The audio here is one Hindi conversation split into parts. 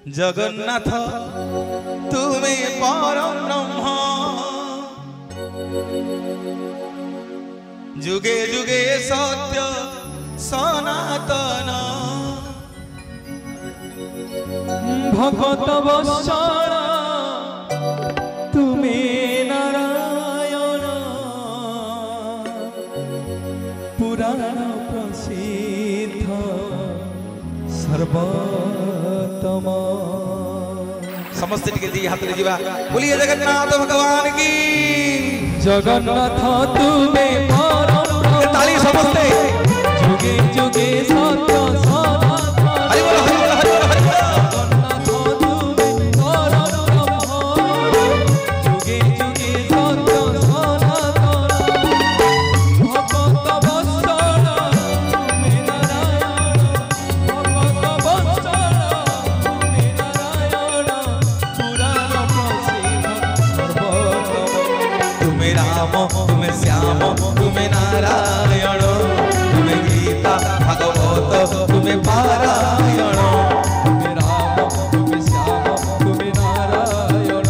जगन्नाथ तुम्हें परम ब्रह्म जुगे जुगे सत्य सनातन भगत वत्सल तुम्हें नारायण पुराण प्रसिद्ध सर्वोत्तम। समस्त टी हाथ ले बोलिए जगन्नाथ भगवान की। जगन्नाथ तुम्हें परम ताली समस्ते जुगे जुगे सत्य हरि बोल हरि बोल हरि बोल हरि तुम्हें श्याम तुम्हें नारायण तुम्हें गीता भागवत तुम्हें पारायण तुम्हें राम तुम्हें श्याम तुम्हें नारायण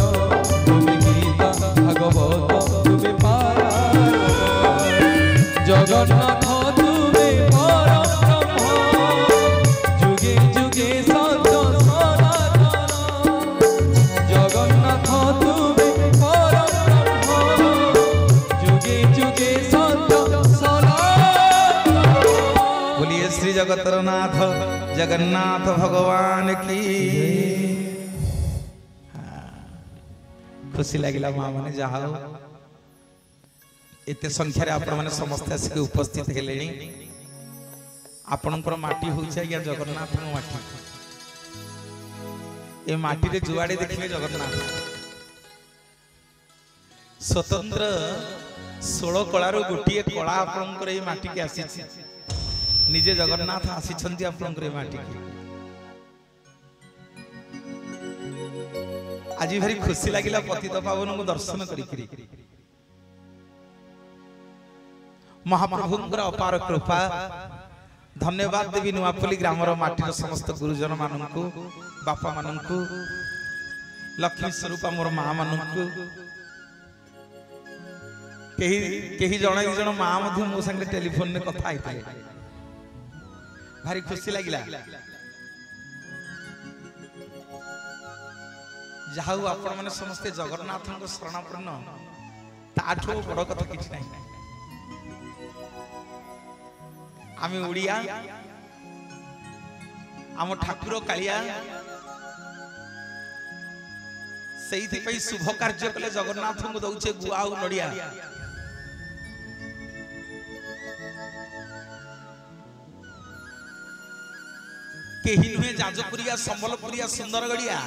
तुम्हें गीता भागवत तुम्हें पारायण। जगन्नाथ तुम्हें परम ब्रह्म जुगे जुगे सत्य सनातन। जगन्नाथ तुम्हें परम श्री जगतरनाथ जगन्नाथ भगवान की। खुशी लगिला माँ मैंने जहा एते संख्यार आपण मैंने समस्त आसिक उपस्थित हेले आपणकर माटी हूँ आज्ञा जगन्नाथ माटी। ए माटी रे जुआड़े देखिले जगन्नाथ स्वतंत्र 16 कलार गोटे कला आपणकर ए माटी के आसी निजे जगन्नाथ आसी आपणकर माटी की। आज भारी खुशी लगिला पतित पावन को दर्शन करी महाप्रभुंकर अपार कृपा। धन्यवाद देवी नुआपल्ली ग्रामर माटीर समस्त गुरुजन मानू बापा मानू लक्ष्मी स्वरूप मोर माँ मानू कहीं जन दी जन माँ मो संगे टेलीफोन में कथा होते भारी खुशी लगिला। जाऊ आपण माने समस्ते जगन्नाथ को शरणापन्न ताठो बड़ कथा किछ नहीं। आमी उड़िया आम ठाकुर कालिया सेइथि पई शुभ कार्य कले जगन्नाथ को दउचे गुआ और नडिया। केही नुहे जाजपुरिया संबलपुरिया सुंदरगढ़िया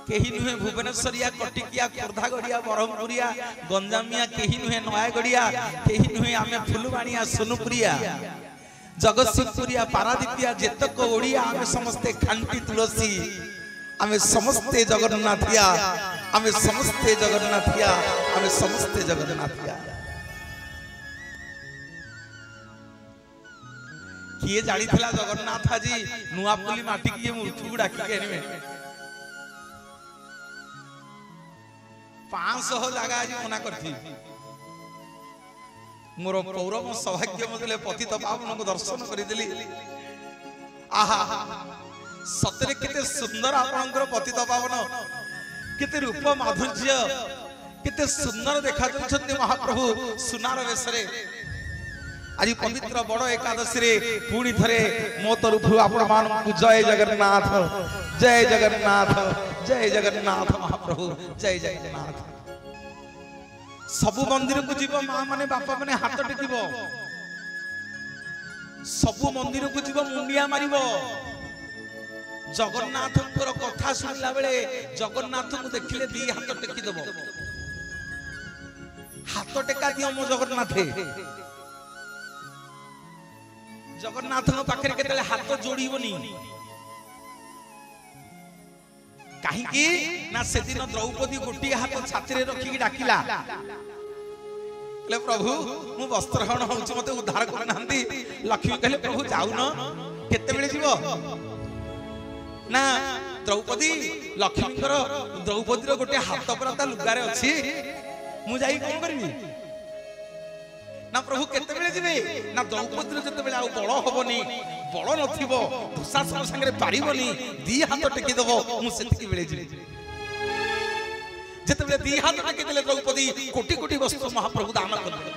केही नुहे भुवनेश्वरिया कटिकिया खोर्धा गड़िया बरहमपुरिया गंजामिया केही नुहे नयागढ़िया केही नुहे आमे फुलवाणिया सोनुपुरिया जगतसिंहपुरिया पारादीपिया जेतक ओडिया आमे समस्ते खांटी तुलसी आमे समस्ते जगन्नाथिया आमे समस्ते जगन्नाथिया आमे समस्ते जगन्नाथिया। किए जानी थिला जगन्नाथ जी नुआपल्ली माटी किए मूर्ति को डाकी आनिबे 500 जगह आज मना करथी मोर पौरव सौभाग्य मदले पतित पावन को दर्शन करिदेली। आहा सतरे केते सुंदर आपनकर पतित पावन केते रूप माधुर्य केते सुंदर देखा जाउछन्ती महाप्रभु सुनार वेशरे। आज पवित्र बड़ एकादशी रे पुणी थरे मो तरफ आपण मानू जय जगन्नाथ जय जगन्नाथ जय जगन्नाथ महाप्रभु जय जगन्नाथ। सबु मंदिर को जीव माँ माने बापा माने हाथ टेकिब सबु मंदिर को जीव मुंडिया मारिब जगन्नाथ कथा सुनिला बेले जगन्नाथ को देखिले दी हाथ टेकी देब हाथ टेका दियो मो जगन्नाथ। जगन्नाथ पाखे केतले हाथ जोड़बनी कहीं ना से दिन द्रौपदी गोटे हाथ छाती रखिकी डाकिला प्रभु मु वस्त्रहरण होउछि मते उद्धार करना लक्ष्मी कहले प्रभु जाउन केते बेले जीव ना द्रौपदी लक्ष्मींकर द्रौपदीर गोटे हाथ परा ता लुगारे अछि मु जाई कोन करबी ना प्रभु केते बेले जिवे ना द्रौपदीर जते बेले आ बळ होबनी बळ नथिबो दुशासन संगे पारिबनी दी हाथ टेकी देबो मु सेति बेले जिवे जते बेले दी हाथ टेकी देले द्रौपदी कोटी कोटी वस्तु महाप्रभु दान करले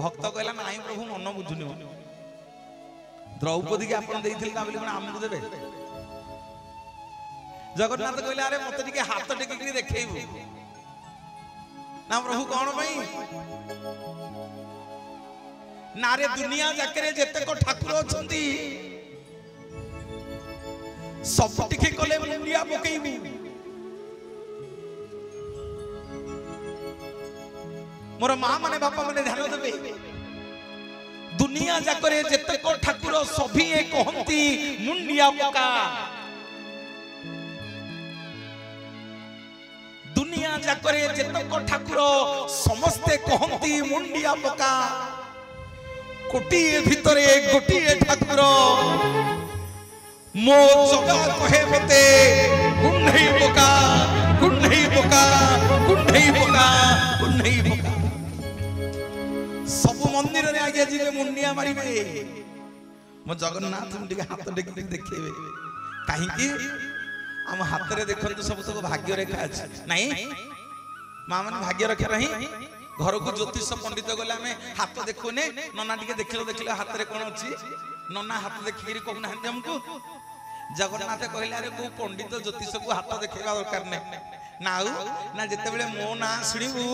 भक्त कहला नाही प्रभु मन बुझुनी द्रौपदी के आपण देइथिल ना बोली कोन हमकु देबे जगन्नाथ कहले अरे मते टिके हाथ टेकी के देखैबो ना प्रभु कौन भाई नारे दुनिया जाकरे जेते को ठाकुर अछंती सब टिके कले मुंडिया पकेइबू मोर मां माने बापा माने ध्यान देबे दुनिया जाकरे जेते को ठाकुर सभी ए कहंती मुंडिया पका दुनिया जाकरे जेतक ठाकुर समस्ते कहंती मुंडिया पका कोटी भितरे गोटी ठाकुर मो जगा कहे मते गुंढई पका गुंढई पका गुंढई पका गुंढई पका सब मंदिर रे आगे जिवे मुंडिया मारिबे मो जगन्नाथ मुंडी हाथ टेकी देखैबे काहे की आम हाथ रे देखंतु सब सब भाग्य रेखा अछि नहीं मां मन भाग्य रेखा नहीं घर को ज्योतिष पंडित गले आमे हाथ देखुने नना टिके देखिलो हाथ रे कोन अछि नना हाथ देखिरी कहना हमको जगन्नाथ कहले अरे को पंडित ज्योतिष को हाथ देखैबा दरकार नै नाउ ना जते बेले मो ना सुनिबू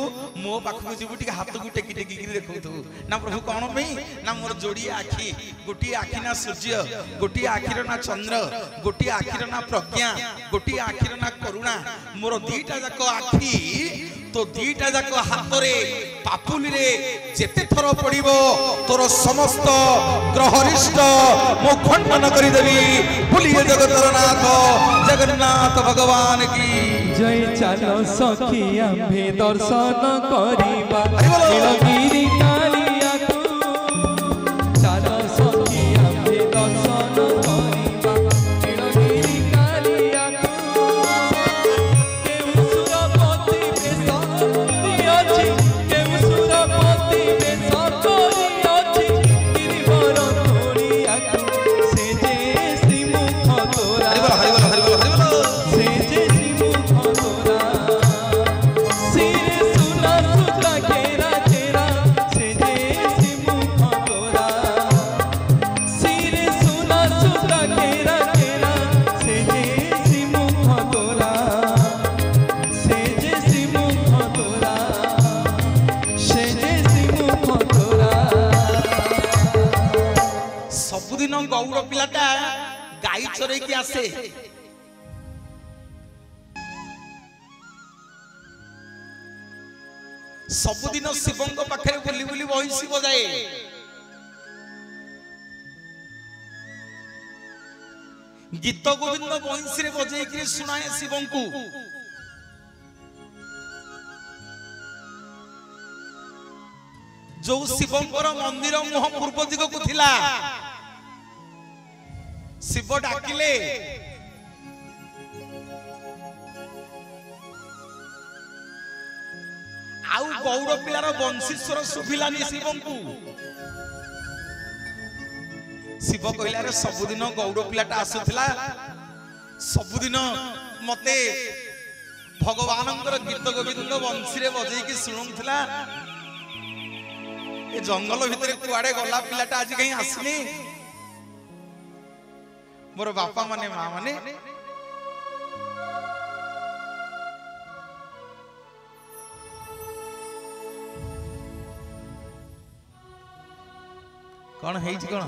मो पाखु जिबू टिके हाथ को टेकी टेकी देखौथु ना प्रभु कोन पई ना मोर जोड़ी आखी गोटी आखी ना सूर्य गोटी आखीर ना चंद्र गोटी आखीर ना प्रज्ञा गोटी आखीर ना करुणा मोर दीटा जाको आखी तो दीटा जाको हाथ रे पापुली रे जेते थर पड़िबो तोर समस्त ग्रहरिष्ट मो खंडन करि देबी बोलिए जगतर नाथ जगन्नाथ भगवान की जय चलो सखिया भे दर्शन करिबा नीलगिरी कालिया को चलो सखिया भे दर्शन करिबा नीलगिरी कालिया को केउ सुरपति बेसरी अछि केउ सुरपति बेसरी अछि गिरिवर तोड़िया को से जे श्रीमुख तोरा से जे गौड़ पिलाटा गाई चरे की आसे सबुदिन शिवंक पाखे बुली बुली बंशी बजाए गीत गोविंद बंशी रे बजाई कि सुनाए शिवंकु जो शिवंकर मंदिर मुह पूर्व दिग को थिला शिव डाकिले आउ गौड़ पिलार वंशीश्वर सुभिलानी शिवंकु शिव कहला रे सबुदिन गौड़ पिलाटा आसुथिला सबुदिन मते भगवानंकर गीत गोविंद वंशी रे बजई की सुनुथिला ए जंगल भितरे कुआडे गला पिलाटा आज कहीं आसनी मोर बापा माने मां माने कौन है कौन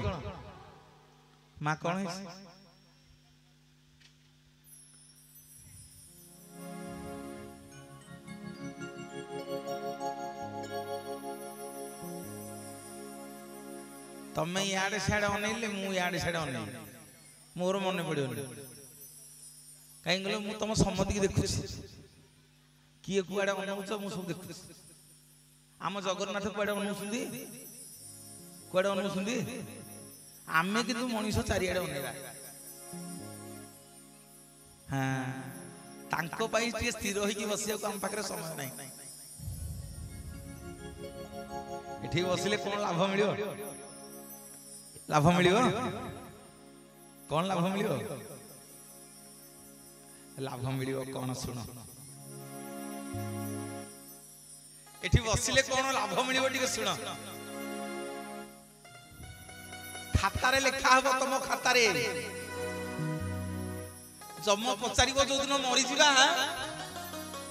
मां कौन है तमें याडे साडे अनैले मु याडे साडे अनै मोर मन पड़ो कहीं गलो मु तुम सम्मति की देखु किए कुआडे अनौछ मु सब देखु आम जगन्नाथ कुआडे अनौछंदी कुआडे अनौछंदी आमे किंतु मनीष चारियाडे अनैला हाँ तांको पाई टे स्थिर होई बसिया को हम पाखरे समय नहीं एठी बसिले कोन लाभ मिलियो कोन लाभ मिलियो कोन सुनो एठी बसिले कोन लाभ मिलियो टिके सुनो खातारे लिखा हबो तम खातारे जम पचारिबो जो दिन मरि जिबा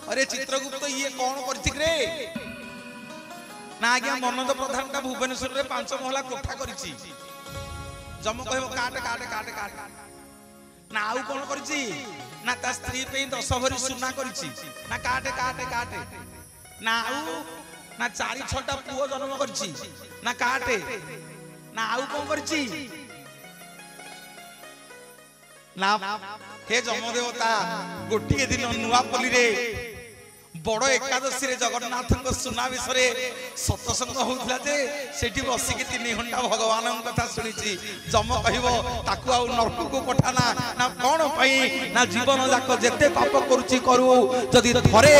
अरे चित्रगुप्त ये कोन करछि रे ना आज्ञा मनोज प्रधान का भुवनेश्वर रे 5 महला कोठा करिछि जम कहबो काट काट काट काट ना आउ कोन करिछि ना ता स्त्री पे 10 भरी सुना करिछि ना काट काट काट ना आउ ना 4-6टा पुओ जन्म करिछि ना काटे ना आउ कोन करिछि ना हे जम देवता गोटिए दिन नुआपल्ली रे बड़ एकादशी रे जगन्नाथ सुना विषय सत्संग होउथला जे सेठी बसी के 3 घंटा भगवान कथा सुनिछि जम कहबो ताकू आ नरक को पठाना ना कोन पई ना जीवन जाक जेते पाप करूछि करू जदी थरे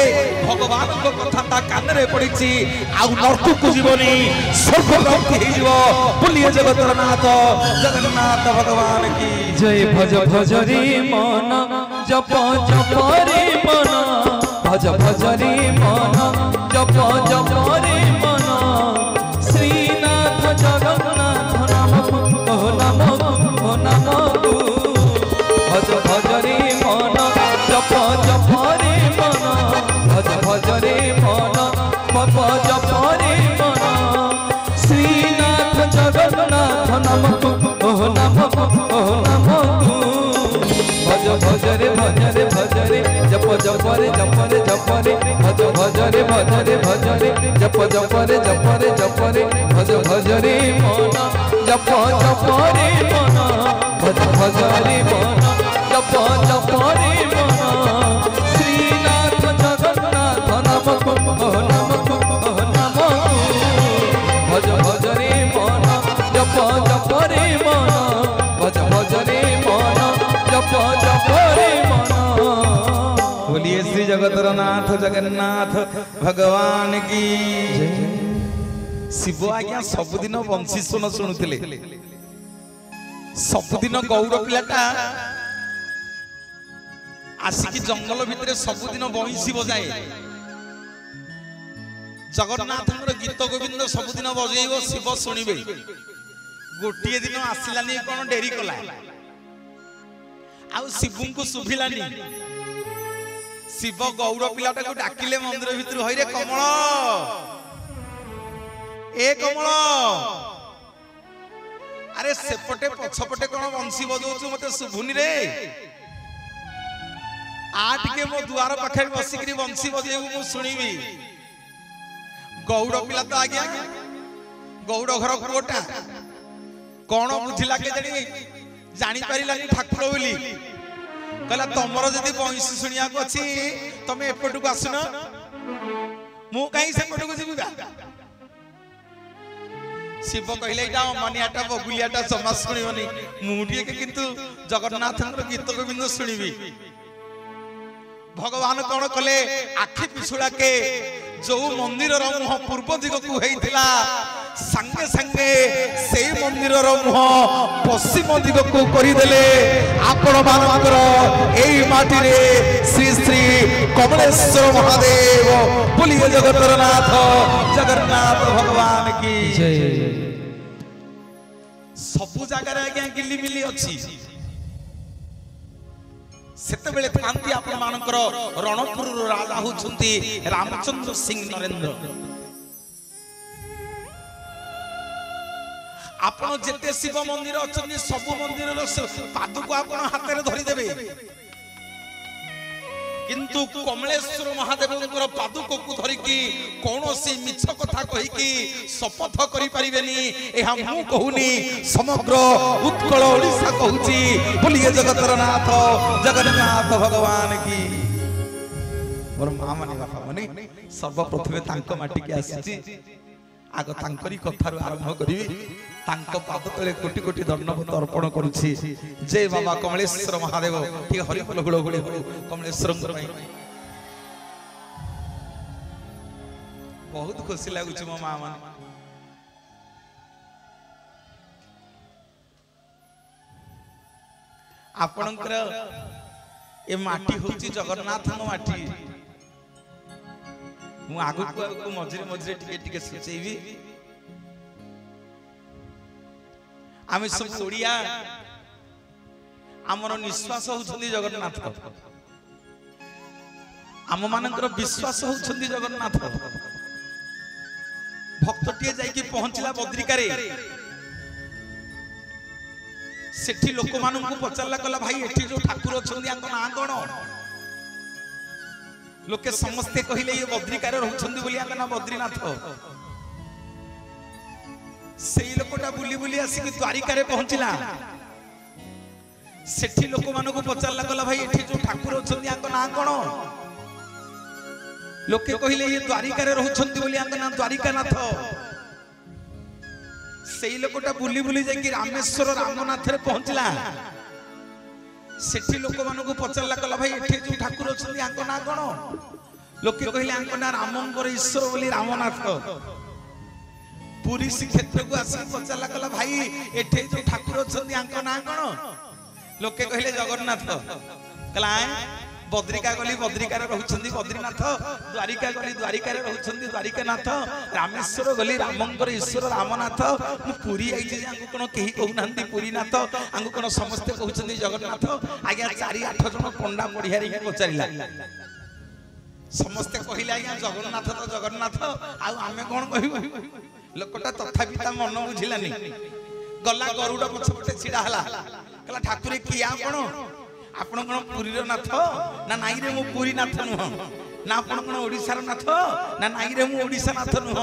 भगवान को कथा ता कान रे पड़िछि आ नरक को जीवनी स्वर्ग प्राप्ति हे जीव बोलिए जगन्नाथ जगन्नाथ भगवान की जय भज भज रे मन जप जप रे मन भज भज रे मन जप जप रे मन श्रीनाथ जगन्नाथ नाम भज भज रे मन जप जप रे मन भज भज रे मन जप जप रे मन श्रीनाथ जगन्नाथ नाम भज भज रे जप जप रे भज भज रे जप जप रे भज भज रे मन जप जप रे मन भज भज रे मन जप जप रे मन श्रीनाथ जगन्नाथ नाम भज भज रे मन जप जप रे मन भज भज रे मन जप जप रे मन। बोलिए श्री जगतरनाथ जगन्नाथ भगवान की शिव आज्ञा सबुदिन बंशी सुन शुणुले सबुदिन गौड़ पिलाटा आसिकी जंगल भितर सबुदिन बंशी बजाए जगन्नाथ गीत गोविंद सबुदिन बजेब शिव शुणिबे गोटे दिन आसलानी कौन डेरी कला आउ शिवु को शुभिलानी शिव गौड़ पिलाटा को डाकिले मंदिर भितर हईरे कमल ए कमल अरे सेपटे पछपटे कौन बंशी बजाऊछु मते शुभुनी रे आ टिके मो दुआर पाखे बसिकरी बंशी बजेबू मु शुणिबी गौड़ पिला तो आज्ञा गौड़ घर पुओटा कौन बुझिला के जानी पारिलानी ठाकुर बोली कहला तमरो जदि बंशी सुनिया को अछि तमे एपटु को आसुन मु काई सेपटु को जिबा शिव कहले एटा अमानियाटा बगुलियाटा समाज सुनिबनी मुटिए के किंतु जगन्नाथन गीत गोविंद सुनिबी भगवान कौन कले आखि पिछुड़ा के जो मंदिर मुह पूर्व दिग को होइथिला संगे संगे से मंदिर मुह पश्चिम दिग को करिदेले आपण मानकर एई माटी रे श्री श्री कमलेश्वर महादेव बोलिए जगतरनाथ जगन्नाथ भगवान की जय। सबु जगह आज्ञा गिली मिली अछि सेते बेले थांती आपण मानकर रणपुर राजा होचंती रामचंद्र सिंह नरेंद्र आपण जेते शिव मंदिर अछनी सब मंदिर पादुक आपण हाथ में धरी देबे किंतु कमलेश्वर महादेव पादुक को धरिकी कौन सी मिछ कथा कहीकि शपथ करि परिबेनी एहा मु कहूनी समग्र उत्कल ओडिसा कहूची बोलिए जगतरनाथ जगन्नाथ भगवान की मोर मां माने बापा माने सर्वप्रथमे तांको माटी के आसी आगो तांकरी कथारु आरंभ करिवि। तांको पाद तले कोटि कोटि दंडवत अर्पण करुछि। जय बाबा कमलेश्वर महादेव। ठीक हरि बोल गुड़ गुड़ कमलेश्वर बहुत खुशी लगुच मो माँ मान आपणकर ए माटी होची जगन्नाथ माटी। मु आगु को मझिरे मझिरे टिके टिके सुचेबी। आमे सब ओडिया आमर निश्वास होउछन्ती जगन्नाथ। आम मानकर विश्वास होउछन्ती जगन्नाथ। भक्तटिए जाइकी पहुंचला बद्रिका रे सेठी लोक माननकु पचारला कला भाई एठी जो ठाकुर अछन्ती आंको ना कोन लोके समस्ते कहिले ये बद्रिका रे रहउछन्ती बोली आंको ना बद्रीनाथ। सेई लोकटा बुली बुली आसी कि द्वारिका रे पहुंचला सेठी लोक माननकु पचारला कला भाई एठी जो ठाकुर अछन्ती आंको ना कोन लोके कहिले ये द्वारिका रे रहउछन्ती बोली आंको ना द्वारिकानाथ। सेई लोकटा बुली बुली जाई रामेश्वर रामनाथ रे पहुंचला सेठी लोक माननकु पचारला कला भाई एठी जो ठाकुर अछन्ती आंको ना कोन लोके कहिले आंको ना रामंकर ईश्वर बोली रामनाथ। पुरी श्रीक्षेत्र को आसी पचारला कला भाई एठी जो ठाकुर अछन्ती आंको ना कोन लोके कहिले जगन्नाथ। कला बद्रिका गली बद्रिका रे रहउछन्ती बद्रीनाथ। द्वारिका गली द्वारिका रे रहउछन्ती द्वारिकानाथ। रामेश्वर गली रामंकर ईश्वर रामनाथ। मु पुरी आइछि जे आंको कोन केही कहउनांती पुरीनाथ आंको कोन समस्त कहउछन्ती जगन्नाथ। आज्ञा 4-8 जन पंडा मढियारी के पचारिला समस्त कहिले आज्ञा जगन्नाथ तो जगन्नाथ आ आमे कोन कहिबो। लोकटा तथापि ता मन बुझिलानी गला गरुड पछपटे छिडा हला कला ठाकुर किया कोन आपण कोन पुरीर नाथ ना नाई रे मु पुरी नाथ नुह ना आपण कोन ओडिसा नाथ ना नाई रे मु ओडिसा नाथ नुह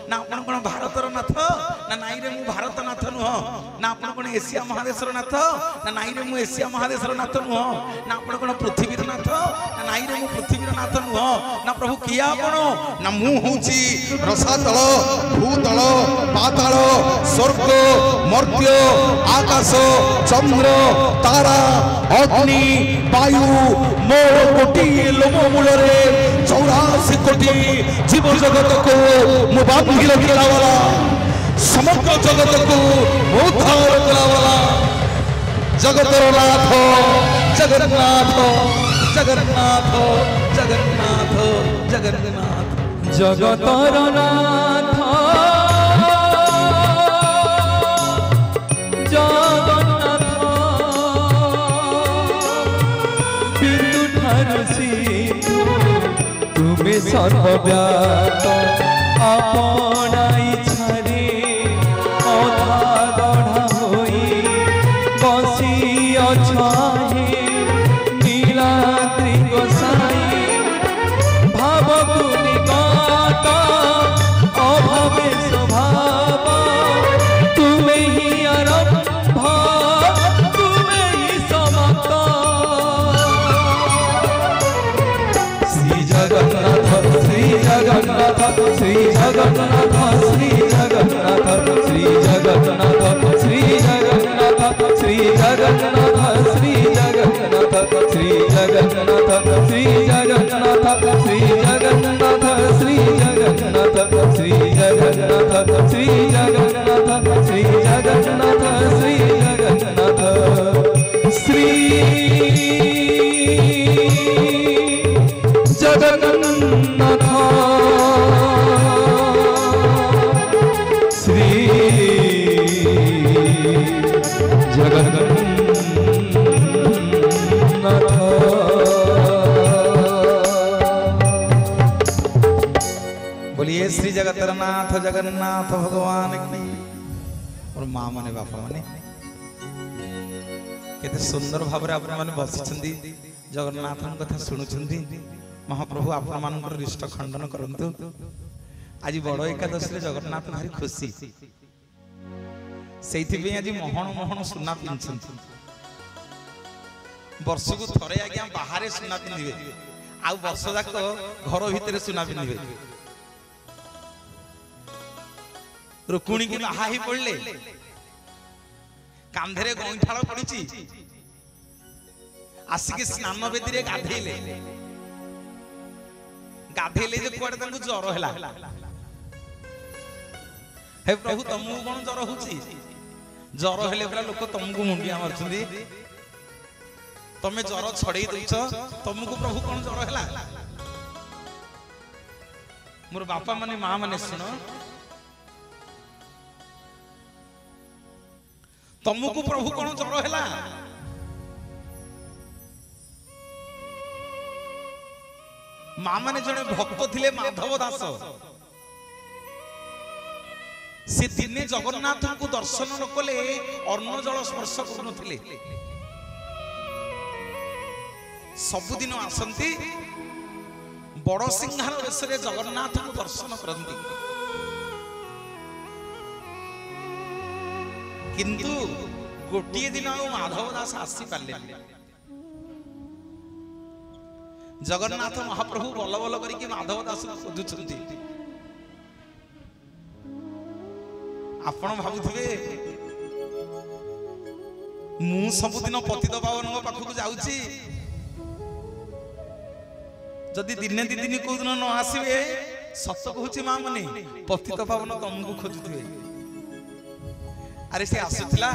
ना आपण कोन भारतर नाथ ना नाई रे मु भारत नाथ नुह ना आपण कोन एशिया महादेशर नाथ ना नाई रे मु एशिया महादेशर नाथ नुह ना आपण कोन पृथ्वीर नाथ ना नाई रे मु पृथ्वीर नाथ नुह ना प्रभु किया आपण ना मु होची रसातल भूतल पाताल स्वर्ग मर्त्य आकाश चंद्र तारा अग्नि वायु मोर कोटि लोम मूल रे 84 कोटि जीव जगत को मु बांधी रखला वाला समग्र जगत को उद्धार कला वाला जगतर नाथ जगन्नाथ जगन्नाथ जगन्नाथ जगन्नाथ जगतर नाथ तुम्हें सर्वव्याप अपना इच्छारे अधा गढ़ा होई बसी अछाहे नीलाद्रि गोसाई भावकु निकट अभावे स्वभाव तुम्हें ही आरंभ तुम्हें ही समाप्त। श्री जगन्नाथ श्री जगन्नाथ श्री जगन्नाथ श्री जगन्नाथ श्री जगन्नाथ श्री जगन्नाथ श्री जगन्नाथ श्री जगन्नाथ श्री जगन्नाथ श्री जगन्नाथ श्री जगन्नाथ श्री जगन्नाथ श्री जगन्नाथ श्री जगन्नाथ श्री जगन्नाथ श्री जगन्नाथ श्री जगन्नाथ श्री जगन्नाथ। बोलिए श्री जगतरनाथ जगन्नाथ भगवान की। और माँ माने बापा माने केते सुंदर भाव रे आपण माने बसिछंदी जगन्नाथ कथा शुणुछंदी। महाप्रभु आपण मानकर रिष्ट खंडन करंतु। आज बड़ एकादशी रे जगन्नाथ भारी खुशी सेइथि पे आज मोहन मोहन सुना पिनछंती। वर्ष को थरे आज्ञा बाहर सुना पिंधिबे आ वर्ष जाक घर भीतर सुना पिंधिबे। रुक्मिणी की बाहा ही पड़ले कांधे गईठाल पड़ी आसिक स्नान बेदी रे गाधेले गाधेले जे कुआडे तांको ज्वर हैला हे प्रभु तुमको कौन ज्वर होची ज्वर हेले पूरा लोक तुमको मुंडिया मारछुंदी तमे ज्वर छड़े दउछ तुमको प्रभु कौन ज्वर हैला मोर बापा माने मां माने सुनो तुमको प्रभु कौन ज्वर हैला मां माने जने भक्त थिले माधव दास से दिने जगन्नाथ को दर्शन न कले अन्न जल स्पर्श करुनथिले सबुदिन आसंती बड़ सिंहार वेश जगन्नाथ को दर्शन करती किंतु गोटे दिन माधव दास आसी पारे जगन्नाथ महाप्रभु बल बल करके माधव दास खोजुंट आपण भावुथिबे मु सबुदिन पतित पावन पाखक जाउची जदि दिने दी दिन को दिन न आसीबे सत कहूची मां माने पतित पावन तुमको खोजुथिबे अरे से आसुथिला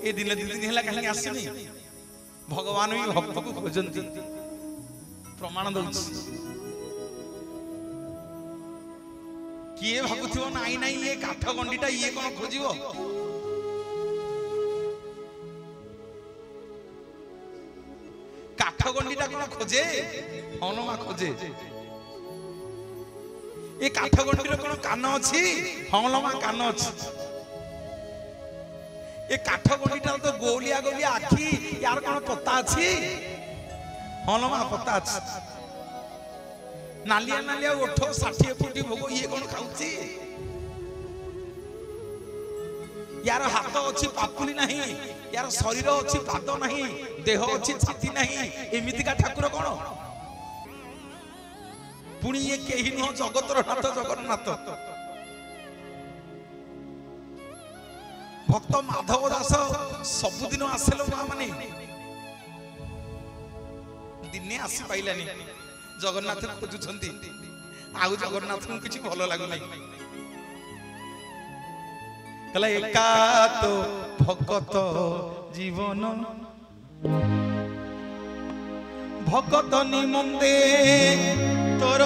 ए दिन दी दिन हला कहीं आसीनी भगवान भी भक्त को खोजंती प्रमाण दउची किए भाबुथिबो नाई नाई ये काठ गंडीटा ये कोन खोजिबो काठ गंडीटा कोन खोजे हनुमा खोजे ये काठ गंडीर कोन कान अछि हनुमा कान अछि ये काठ गंडीटा तो गोलिया गोलिया आखी यार कोन पत्ता अछि हनुमा पत्ता अछि नालिया नालिया उठो 60 फुटी भोग ये कौन खाऊची यार हाथ अच्छी पापुली नहीं यार शरीर अच्छी पाद नहीं देह अच्छी छाती नहीं एमिति का ठाकुर कौन पुणी ये केही नुह जगतर नाथ जगन्नाथ भक्त माधव दास सबुदिन आसेलो माने दिने आसी पाइलानी जगन्नाथ खोजुछंती आउ जगन्नाथ को किछि भलो लागु नै कला एका तो भगत जीवन भगत निमंते तोर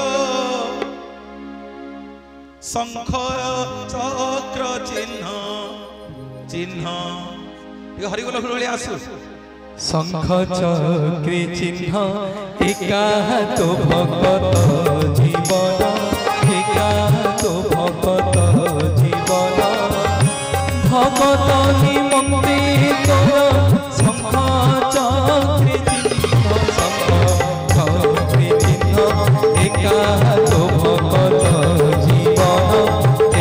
शंख चक्र चिन्ह चिन्ह ये हरिगोल भले आसु शंख चक्र चिन्ह एका तो भगत जीवन एका तो भगत जीवन भगत निमंते तोर शंख चक्र चिन्ह शंख चक्र चिन्ह एका तो भगत जीवन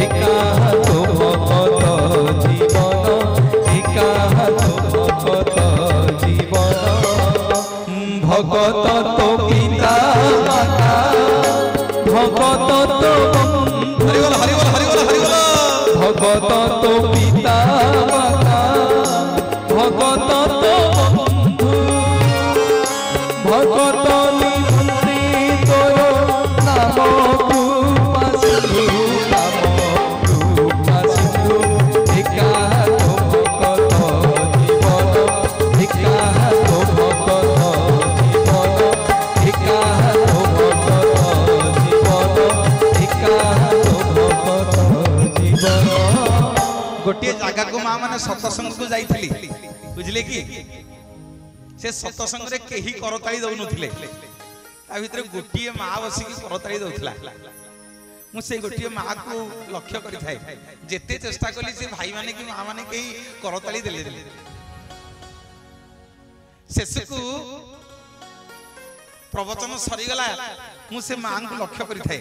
एका तो भगत जीवन एका तो भगत भगत तो पिता माता भगत तो हरिगोल हरिगोल हरिगोल हरिगोल भगत तो पिता माता भगत तो बंधु भगत निमंते तोर नाम कृपा सिंधु नाम कृपा सिंधु एका तो भगत जीवन एका तो भगत गोटे जगह को मां माने सत्संग को जाइथिली बुझले कि से सत्संग रे केही करताली दउ नथिले ता भितरे गोटे मां बसी की करताली दउथला मु से गोटे मां को लक्ष्य करि थाए जेते चेष्टा कली से भाई माने कि मां माने केही करताली देले देले शेषकु प्रवचन सरी गला मु से मां को लक्ष्य करि थाए